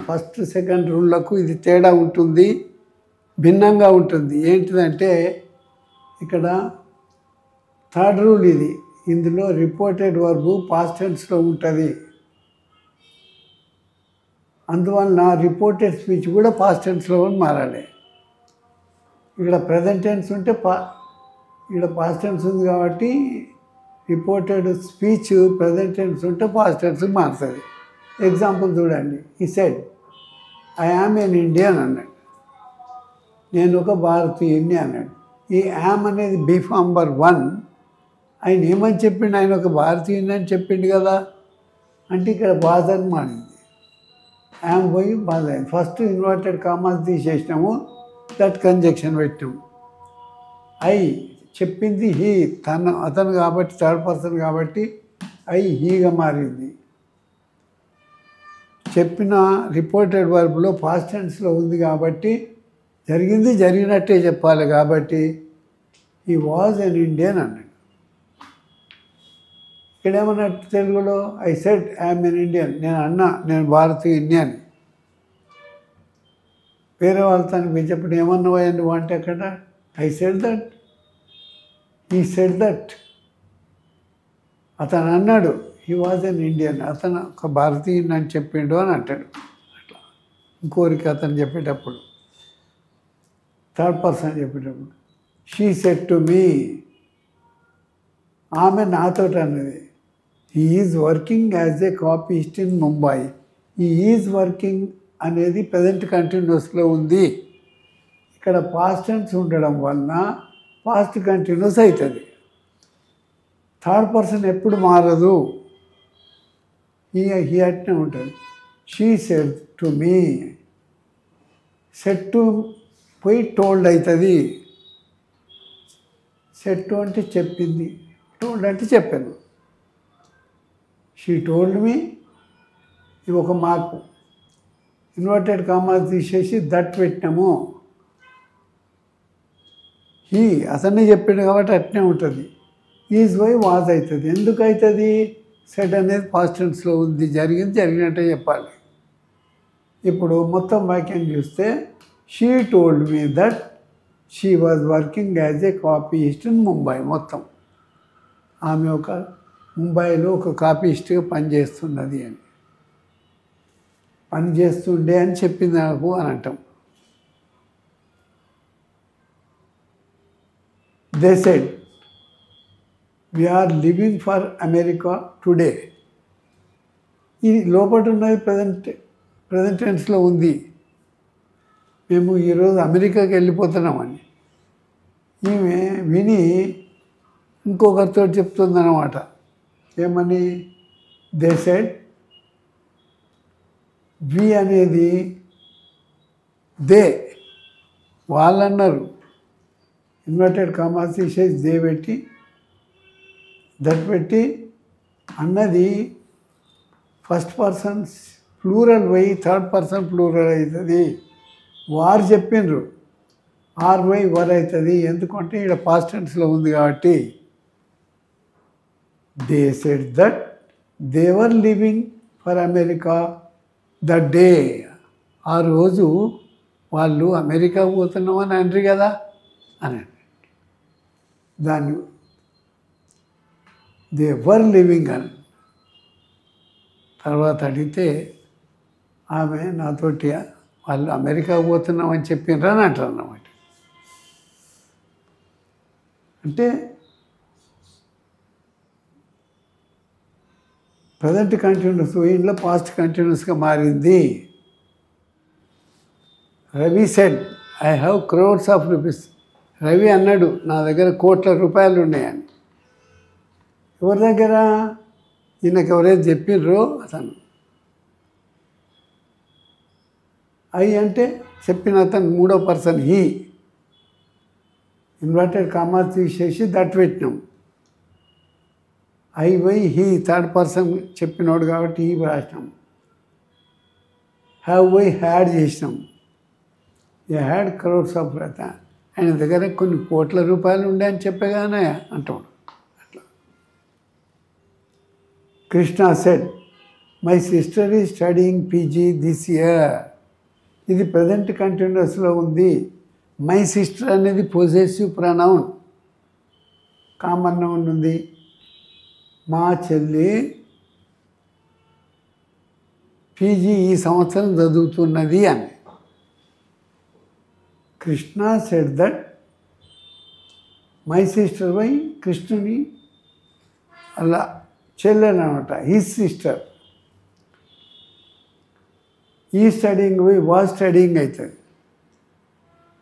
First second రూల్లకు ఇది తేడా ఉంటుంది, భిన్నంగా ఉంటుంది. ఏంటిదంటే ఇక్కడ థర్డ్ రూల్ ఇది. ఇందులో రిపోర్టెడ్ వర్బ్ పాస్ట్ టెన్స్లో ఉంటుంది. అందువలన రిపోర్టెడ్ స్పీచ్ కూడా పాస్ట్ టెన్స్లో మారాలి. ఇక్కడ ప్రజెంట్ టెన్స్ ఉంటే ఇక్కడ పాస్ట్ టెన్స్ ఉంది కాబట్టి రిపోర్టెడ్ స్పీచ్ ప్రజెంట్ టెన్స్ ఉంటే పాస్ట్ టెన్స్ మారుతుంది. ఎగ్జాంపుల్ చూడండి. He said I am an Indian అన్నాడు, నేను ఒక భారతీయుని అన్నాడు. ఈ యామ్ అనేది బీ ఫార్మ్ నంబర్ 1. ఆయన ఏమని చెప్పిండు? ఆయన ఒక భారతీయుని అని చెప్పిండు కదా. అంటే ఇక్కడ బాధ అని మారింది. యామ్ పోయి బాధ అయింది. ఫస్ట్ ఇన్వర్టెడ్ కామాస్ తీసేసినాము, దట్ కంజక్షన్ పెట్టినాము. ఐ చెప్పింది హీ, అతను కాబట్టి థర్డ్ పర్సన్ కాబట్టి ఐ హీగా మారింది. చెప్పిన రిపోర్టెడ్ వర్బ్లో పాస్ట్ టెన్స్లో ఉంది కాబట్టి జరిగింది జరిగినట్టే చెప్పాలి. కాబట్టి ఈ వాజ్ ఎన్ ఇండియన్ అన్నాడు. ఇక్కడేమన్నట్టు తెలుగులో I said I'm N Indian, నేను భారతీయుని అని. వేరే వాళ్ళతో చెప్పిన ఏమన్నావా నువ్వు అంటే అక్కడ ఐ సెడ్ దట్, ఈ సెడ్ దట్. అతను అన్నాడు హీ వాజ్ ఎన్ ఇండియన్, అతను ఒక భారతీయుని అని చెప్పిండు అని అంటాడు. అట్లా ఇంకోరికి అతను చెప్పేటప్పుడు, థర్డ్ పర్సన్ చెప్పేటప్పుడు షీ సెడ్ టు మీ, ఆమె నాతో అన్నది. He is working as a copyist in Mumbai. ఈ ఈజ్ వర్కింగ్ అనేది ప్రజెంట్ కంటిన్యూస్లో ఉంది. ఇక్కడ పాస్ట్ టెన్స్ ఉండడం వలన పాస్ట్ కంటిన్యూస్ అవుతుంది. థర్డ్ పర్సన్ ఎప్పుడు మారదు, హీ అట్నే ఉంటుంది. She said to me, said to పోయి టోల్డ్ అవుతుంది. సెడ్ టు అంటే చెప్పింది, టోల్డ్ అంటే చెప్పాను. షీ టోల్డ్ మీ, ఇది ఒక మార్పు. ఇన్వర్టెడ్ కామాస్ తీసేసి దట్ పెట్టినాము. హీ అతన్ని చెప్పిండు కాబట్టి అట్నే ఉంటుంది. ఈజ్ వై వాజ్ అవుతుంది. ఎందుకు అవుతుంది? సెడ్ అనేది పాస్ట్ టెన్స్లో ఉంది, జరిగింది జరిగినట్టే చెప్పాలి. ఇప్పుడు మొత్తం వాక్యం చూస్తే she told me that she was working as a copyist in Mumbai. మొత్తం ఆమె ఒక ముంబైలో ఒక కాపీయిస్ట్గా పనిచేస్తున్నది అని, పనిచేస్తుండే అని చెప్పింది నాకు అని అంటాం. They said we are living for America today. ఇది లోపల ఉన్నది ప్రజెంట్ టెన్స్లో ఉంది. మేము ఈరోజు అమెరికాకి వెళ్ళిపోతున్నామని ఈమె విని ఇంకొకరితో చెప్తుందన్నమాట. ఏమని? దే సెడ్, వి అనేది దే, వాళ్ళన్నారు. ఇన్వర్టెడ్ కామాస్ తీసేసి దే పెట్టి దట్ పెట్టి అన్నది ఫస్ట్ పర్సన్ ప్లూరల్ పోయి థర్డ్ పర్సన్ ప్లూరల్ అవుతుంది. వారు చెప్పిండ్రు, ఆర్ వై వర్ అవుతుంది. ఎందుకంటే ఇక్కడ పాస్ట్ టెన్స్లో ఉంది కాబట్టి. They said that they were living for America the day. ఆ రోజు వాళ్ళు అమెరికా పోతున్నామని అంటారు కదా అని. దాన్ని దే వర్ లివింగ్ అని తర్వాత అడిగితే ఆమె నాతోటి వాళ్ళు అమెరికా పోతున్నామని చెప్పిండ్రు అని అంటారు అన్నమాట. అంటే ప్రజెంట్ కంటిన్యూస్ ఇంట్లో పాస్ట్ కంటిన్యూస్గా మారింది. Ravi said I have crores of rupees. Ravi అన్నాడు నా దగ్గర కోట్ల రూపాయలు ఉన్నాయని. ఎవరి దగ్గర? ఈయనకు ఎవరైతే చెప్పిర్రో అతను. ఐ అంటే చెప్పిన అతను మూడో పర్సన్ హీ. ఇన్వర్టెడ్ కామాస్ తీసేసి దట్ పెట్టినాం. ఐ వై హీ థర్డ్ పర్సన్ చెప్పినోడు కాబట్టి హీ రాసినాం. హ్యావ్ వై హ్యాడ్ చేసినాం. ఏ హ్యాడ్ క్రోర్స్ ఆఫ్ రత. ఆయన దగ్గర కొన్ని కోట్ల రూపాయలు ఉండే అని చెప్పగానే అంటాడు. అట్లా Krishna said my sister is studying PG this year. ఇది ప్రజెంట్ కంటిన్యూస్లో ఉంది. మై సిస్టర్ అనేది పొజెసివ్ ప్రొనౌన్, కామన్ నౌన్ ఉంది. మా చెల్లి పీజీ ఈ సంవత్సరం చదువుతున్నది అని. Krishna said that my sister by కృష్ణుని అలా చెల్లెలు అనమాట, హిస్ సిస్టర్. ఈ స్టడీయింగ్ బై వాజ్ స్టడీయింగ్ అవుతుంది.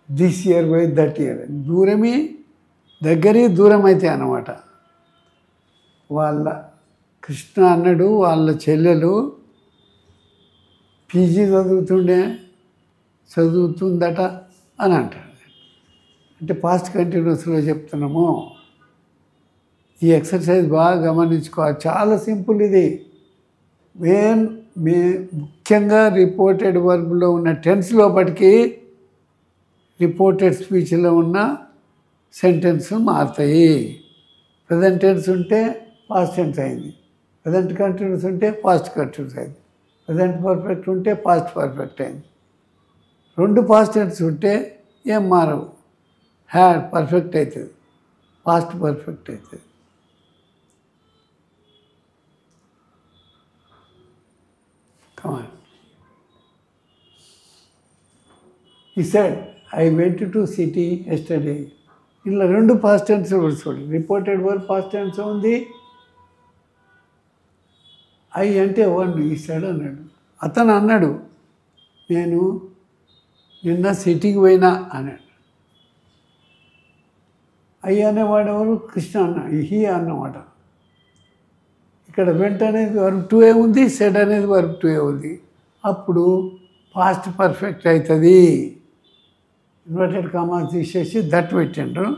This year by that year. దూరమే దగ్గరే దూరం అవుతాయి అన్నమాట. వాళ్ళ కృష్ణ అన్నాడు వాళ్ళ చెల్లెలు పీజీ చదువుతుందట అని అంటాడు. అంటే పాస్ట్ కంటిన్యూస్లో చెప్తున్నాము. ఈ ఎక్సర్సైజ్ బాగా గమనించుకోవాలి, చాలా సింపుల్ ఇది. ముఖ్యంగా రిపోర్టెడ్ వర్బ్లో ఉన్న టెన్స్ లోపటికి రిపోర్టెడ్ స్పీచ్లో ఉన్న సెంటెన్స్ మారుతాయి. ప్రజెంట్ టెన్స్ ఉంటే పాస్ట్ టెన్స్ అయింది, ప్రజెంట్ కంటిన్యూస్ ఉంటే పాస్ట్ కంటిన్యూస్ అయింది, ప్రజెంట్ పర్ఫెక్ట్ ఉంటే పాస్ట్ పర్ఫెక్ట్ అయింది. రెండు పాస్ట్ టెన్స్ ఉంటే ఏం మారవు, హ్యాడ్ పర్ఫెక్ట్ అవుతుంది, పాస్ట్ పర్ఫెక్ట్ అవుతుంది. Come on. He said, I went to city yesterday. ఇలా రెండు పాస్ట్ టెన్స్ చూడండి. రిపోర్టెడ్ వర్బ్ పాస్ట్ టెన్స్ ఉంది. ఐ అంటే వన్, ఈ సైడ్ అన్నాడు. అతను అన్నాడు నేను నిన్న సిటీకి పోయినా అన్నాడు. ఐ అనేవాడు ఎవరు? కృష్ణ అన్న, హీ అన్నమాట. ఇక్కడ వెంట అనేది వర్బ్ టు ఏ ఉంది, సెడ్ అనేది వర్బ్ టు ఏ ఉంది. అప్పుడు పాస్ట్ పర్ఫెక్ట్ అవుతుంది. ఇన్వర్టెడ్ కామాస్ తీసేసి దట్ పెట్టిండ్రు.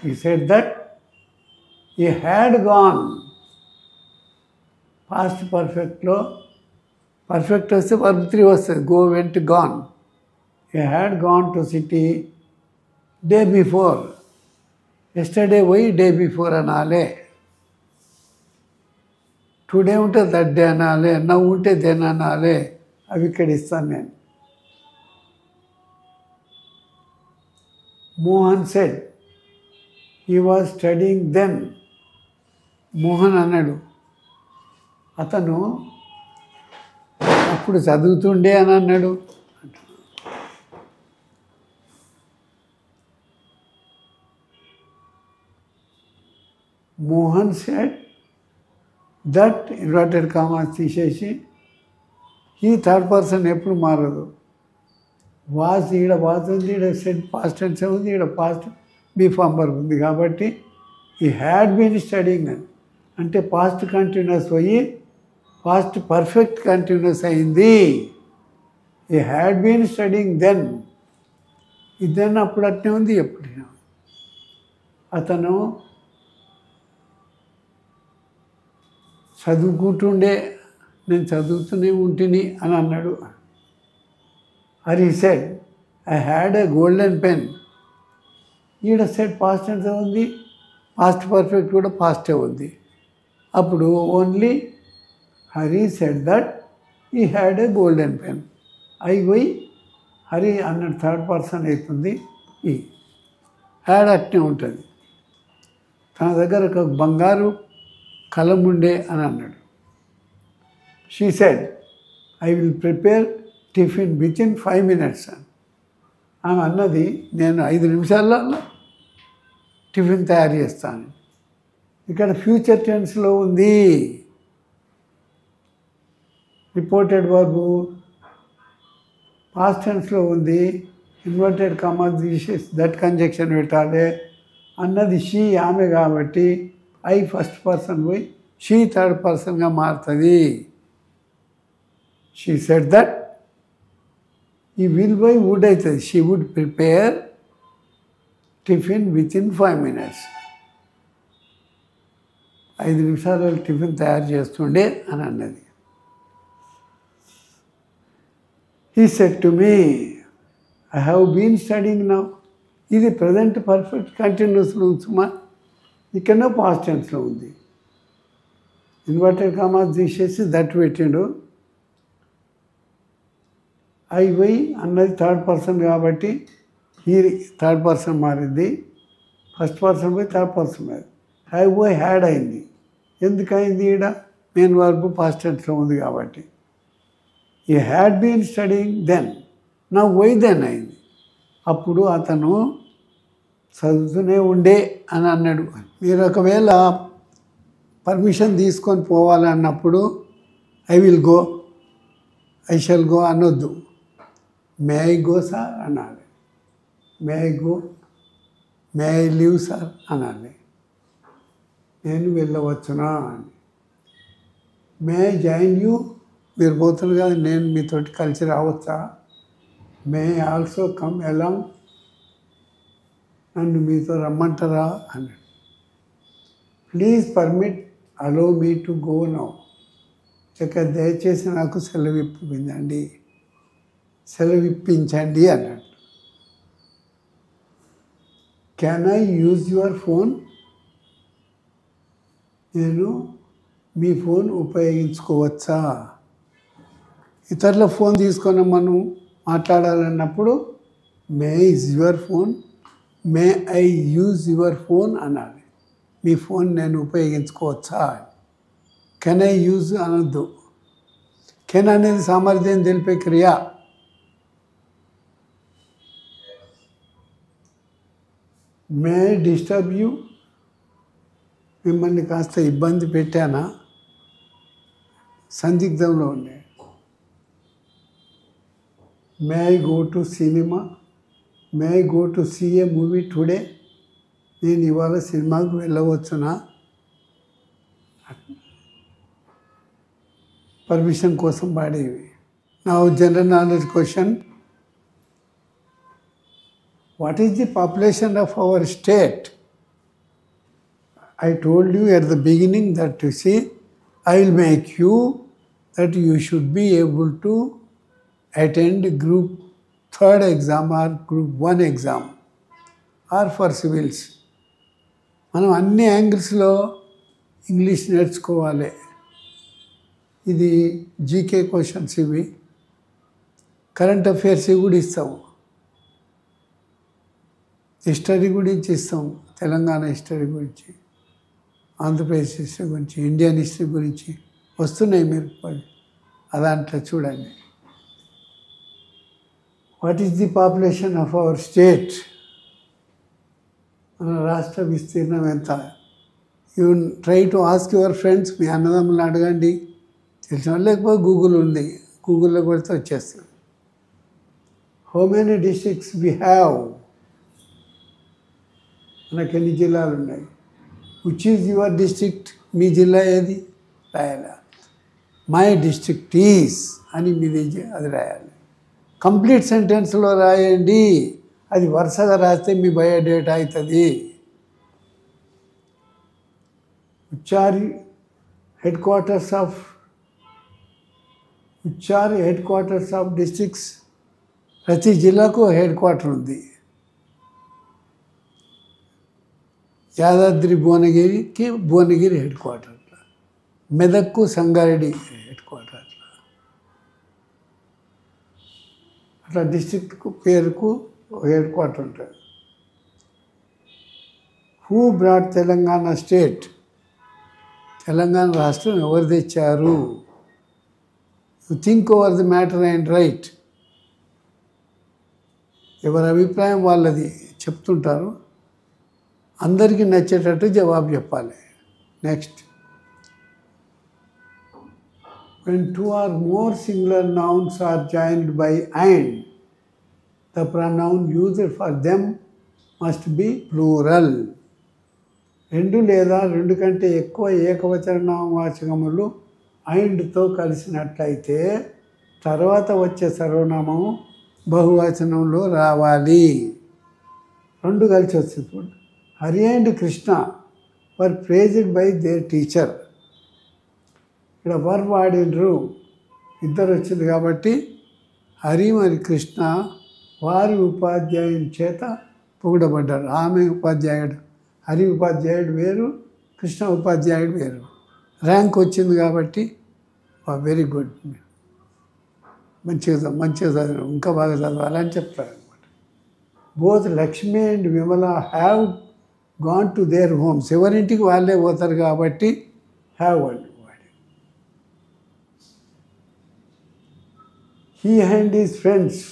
He said that he had gone. Past పర్ఫెక్ట్లో పర్ఫెక్ట్ వస్తే వర్బ్ 3 వస్తుంది, go went gone. He had gone to city day before. Yesterday పోయి డే బిఫోర్ అనాలే. టుడే ఉంటే దట్ డే అనాలి, నవ్వు ఉంటే దెన్ అనాలి. అవి ఇక్కడ ఇస్తాను నేను. Mohan said he was studying then. Mohan అన్నాడు అతను అప్పుడు చదువుతుండే అని అన్నాడు. Mohan said that inverted commas తీసేసి ఈ థర్డ్ పర్సన్ ఎప్పుడు మారదు. వాజ్ ఈడ వాజ్ ఉంది, ఈడ సెడ్ పాస్ట్ టెన్స్ ఉంది, ఈడ పాస్ట్ బిఫార్మ్ వర్బ్ ఉంది. కాబట్టి ఈ హ్యాడ్ బీన్ స్టడీయింగ్ అని అంటే పాస్ట్ కంటిన్యూస్ పోయి పాస్ట్ పర్ఫెక్ట్ కంటిన్యూస్ అయింది. ఈ హ్యాడ్ బీన్ స్టడీయింగ్ దెన్. ఈ దెన్ అప్పుడు అట్నే ఉంది, ఎప్పుడు అతను చదువుకుంటుండే, నేను చదువుతూనే ఉంటిని అని అన్నాడు. He said I had a golden pen. ఈడ సెడ్ పాస్ట్ టెన్స్ ఉంది, పాస్ట్ పర్ఫెక్ట్ కూడా పాస్టే ఉంది. అప్పుడు only Hari said that he had a golden pen. అయి పోయి హరి అన్నట్టు థర్డ్ పర్సన్ అవుతుంది. ఈ హ్యాడ్ అట్నే ఉంటుంది. తన దగ్గర ఒక బంగారు కలం ఉండే అని అన్నాడు. She said I will prepare tiffin within 5 minutes. ఆమె అన్నది నేను 5 నిమిషాల్లో టిఫిన్ తయారు చేస్తాను. ఇక్కడ ఫ్యూచర్ టెన్స్లో ఉంది. రిపోర్టెడ్ వర్బ్ పాస్ట్ టెన్స్లో ఉంది. ఇన్వర్టెడ్ కామా తీసేసి దట్ కంజంక్షన్ పెట్టాలి. అన్నది షీ ఆమె కాబట్టి ఐ ఫస్ట్ పర్సన్ పోయి షీ థర్డ్ పర్సన్గా మారుతుంది. She said that he will be would అవుతుంది. She would prepare tiffin within 5 minutes. 5 నిమిషాల్లో టిఫిన్ తయారు చేస్తుండే అని అన్నది. He said to me I have been studying now. ఇది ప్రజెంట్ పర్ఫెక్ట్ కంటిన్యూస్లో ఉంచుమా, ఇక్కడ పాస్ట్ టెన్స్లో ఉంది. ఇన్వర్టెడ్ కామాస్ తీసేసి దట్ పెట్టిండు. ఐ వై అన్నది థర్డ్ పర్సన్ కాబట్టి ఈ థర్డ్ పర్సన్ మారింది. ఫస్ట్ పర్సన్ పోయి థర్డ్ పర్సన్ మారింది. ఐ వై హ్యాడ్ అయింది. ఎందుకయింది? ఈడ మెయిన్ వర్బ్ పాస్ట్ టెన్స్లో ఉంది కాబట్టి. ఈ హ్యాడ్ బీన్ స్టడీయింగ్ దెన్, నా వై దెన్ అయింది. అప్పుడు అతను చదువుతూనే ఉండే అని అన్నాడు. మీరు ఒకవేళ పర్మిషన్ తీసుకొని పోవాలన్నప్పుడు I will go, I shall go అనొద్దు. మే ఐ గో సార్ అనాలి. May I go, may I leave sir అనాలి. నేను వెళ్ళవచ్చునా అని. మే ఐ జాయిన్ యూ, మీరు పోతున్నారు కదా నేను మీతోటి కలిసి రావచ్చా? May I also come along, నన్ను మీతో రమ్మంటారా అన్నాడు. Please permit allow me to go now, ఇక దయచేసి నాకు సెలవిప్పించండి అన్నాడు. Can I use your phone, నేను మీ ఫోన్ ఉపయోగించుకోవచ్చా? ఇతరుల ఫోన్ తీసుకొని మనం మాట్లాడాలన్నప్పుడు may is your phone, may I use your phone అనాలి. మీ ఫోన్ నేను ఉపయోగించుకోవచ్చా? కెన్ ఐ యూజ్ అనొద్దు. కెన్ అనేది సామర్థ్యం తెలిపే క్రియ. మే ఐ డిస్టర్బ్ యూ, మిమ్మల్ని కాస్త ఇబ్బంది పెట్టానా? సందిగ్ధంలో ఉండే. May I go to cinema, may I go to see a movie today, నేను ఇవాళ సినిమాకు వెళ్ళవచ్చునా? పర్మిషన్ కోసం వాడేవి. నా general knowledge question, what is the population of our state? I told you at the beginning that you see, I will make you that you should be able to attend group 3rd exam or group 1 exam or for civils. మనం అన్ని యాంగిల్స్లో English నేర్చుకోవాలి. ఇది GK questions, ఇవి current affairs కూడా ఇస్తాము, history గురించి ఇస్తాం, Telangana history గురించి, ఆంధ్రప్రదేశ్ హిస్టరీ గురించి, ఇండియన్ హిస్టరీ గురించి వస్తున్నాయి. మీరు అదంతా చూడండి. What is the population of our state? మన రాష్ట్ర విస్తీర్ణం ఎంత? You try to ask your friends, మీ అన్నదమ్ములను అడగండి, తెలిసిన వాళ్ళు. లేకపోతే గూగుల్ ఉంది, గూగుల్లో కొడితే వచ్చేస్తుంది. How many districts we have? మనకు ఎన్ని జిల్లాలు ఉన్నాయి? Which is your district? మీ జిల్లా ఏది రాయాలి. మై డిస్ట్రిక్ట్ ఈజ్ అని మీది అది రాయాలి. కంప్లీట్ సెంటెన్స్లో రాయండి. అది వరుసగా రాస్తే మీ బయోడేటా అవుతుంది. Which are headquarters of districts? ప్రతి జిల్లాకు హెడ్ క్వార్టర్ ఉంది. యాదాద్రి భువనగిరికి భువనగిరి హెడ్ క్వార్టర్, మెదక్కు సంగారెడ్డి హెడ్ క్వార్టర్, అట్లా డిస్ట్రిక్ట్కు పేరుకు హెడ్ క్వార్టర్ ఉంటుంది. Who brought Telangana state? Telangana రాష్ట్రం ఎవరు తెచ్చారు? You think over the matter and write. ఎవరి అభిప్రాయం వాళ్ళది చెప్తుంటారు, అందరికీ నచ్చేటట్టు జవాబు చెప్పాలి. Next, when two or more singular nouns are joined by and, the pronoun used for them must be plural. రెండు లేదా రెండు కంటే ఎక్కువ ఏకవచన నామవాచకములు అండ్తో కలిసినట్లయితే తర్వాత వచ్చే సర్వనామం బహువచనంలో రావాలి. రెండు కలిసి వస్తుంది. Hari and Krishna were praised by their teacher. ఇక్కడ వర్ వాడినరు, ఇద్దరు వచ్చింది కాబట్టి హరి మరి కృష్ణ వారి ఉపాధ్యాయుని చేత పొగడబడ్డారు. ఆమె ఉపాధ్యాయుడు, హరి ఉపాధ్యాయుడు వేరు, కృష్ణ ఉపాధ్యాయుడు వేరు. ర్యాంక్ వచ్చింది కాబట్టి వెరీ గుడ్, మంచిగా చదివారు, ఇంకా బాగా చదవాలని చెప్తారు అనమాట. Both Lakshmi and Vimala have gone to their homes, ఎవరింటికి వాళ్ళే పోతారు కాబట్టి హ్యావ్ వాళ్ళు వాడి. He and his friends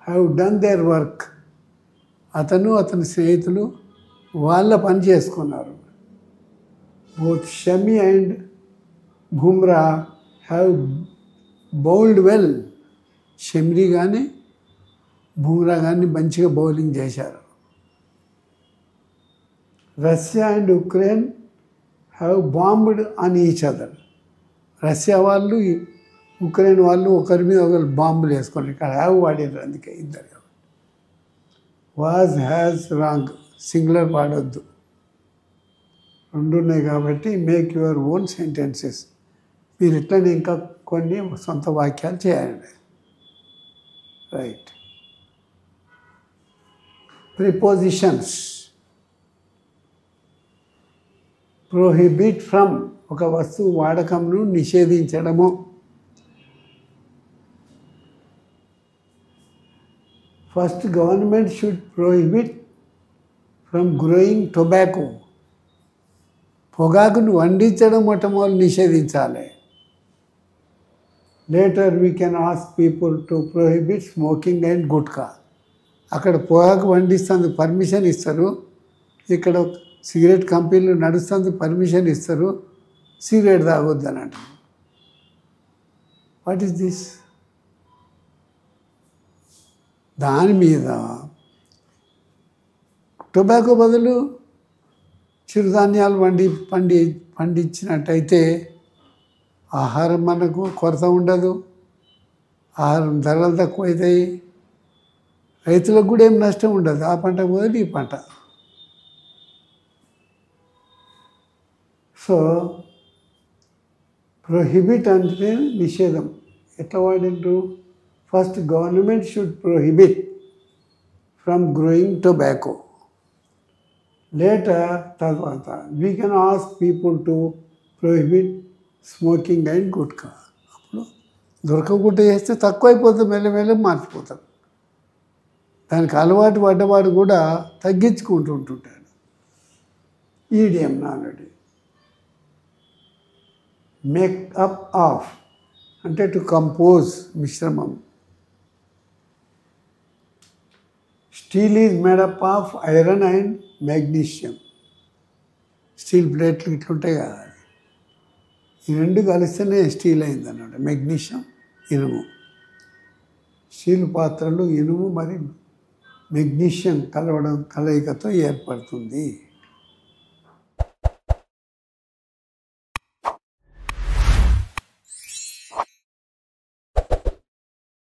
have done their work, అతను అతని స్నేహితులు వాళ్ళ పని చేసుకున్నారు. Both Shami and Bumrah have bowled well, Shami కానీ బుమ్రా కానీ మంచిగా బౌలింగ్ చేశారు. Russia and Ukraine have bombed on each other, Russia వాళ్ళు ఉక్రెయిన్ వాళ్ళు ఒకరి మీద ఒకరు బాంబులు వేసుకున్నారు. ఇక్కడ హ్యావ్ వాడారు, అందుకే ఇద్దరు. వాజ్ హ్యాజ్ రాంగ్, సింగులర్ వాడొద్దు, రెండు ఉన్నాయి కాబట్టి మేక్ యువర్ ఓన్ సెంటెన్సెస్, మీరు ఇట్లనే ఇంకా కొన్ని సొంత వాక్యాలు చేయండి. రైట్. ప్రిపోజిషన్స్. ప్రొహిబిట్ ఫ్రమ్, ఒక వస్తువు వాడకంను నిషేధించడము. First, government should prohibit from growing tobacco, పొగాకును వండించడం మొట్టమొదటి నిషేధించాలి. Later we can ask people to prohibit smoking and gutka, అక్కడ పొగాకు వండిస్తుంది పర్మిషన్ ఇస్తారు, ఇక్కడ సిగరెట్ కంపెనీలు నడుస్తుంది పర్మిషన్ ఇస్తారు, సిగరెట్ తాగొద్దు అని అంటారు. What is this? దాని మీద టొబాకో బదులు చిరుధాన్యాలు పండించినట్టయితే ఆహారం మనకు కొరత ఉండదు, ఆహారం ధరలు తక్కువ అవుతాయి, రైతులకు కూడా ఏం నష్టం ఉండదు. ఆ పంట బదులు ఈ పంట. సో ప్రొహిబిట్ అంటే నిషేధం. ఎట్లా వాడిండ్రు? First, government should prohibit from growing tobacco. Later, తర్వాత we can ask people to prohibit smoking and gutka. అప్పుడు దొరకకుండా చేస్తే తక్కువ అయిపోతుంది, మెల్లమెల్ల మార్చిపోతాడు. దానికి అలవాటు పడ్డవాడు కూడా తగ్గించుకుంటుంటాడు. ఈడియం నానుడి. మేక్ అప్ ఆఫ్ అంటే టు కంపోజ్, మిశ్రమం. Steel is made up of iron and magnesium. Steel ప్లేట్లు ఇట్లుంటాయి కదా, ఈ రెండు కలిస్తేనే స్టీల్ అయింది అన్నమాట. మెగ్నీషియం, ఇనుము. స్టీల్ పాత్రలు ఇనుము మరి మెగ్నీషియం కలయికతో ఏర్పడుతుంది.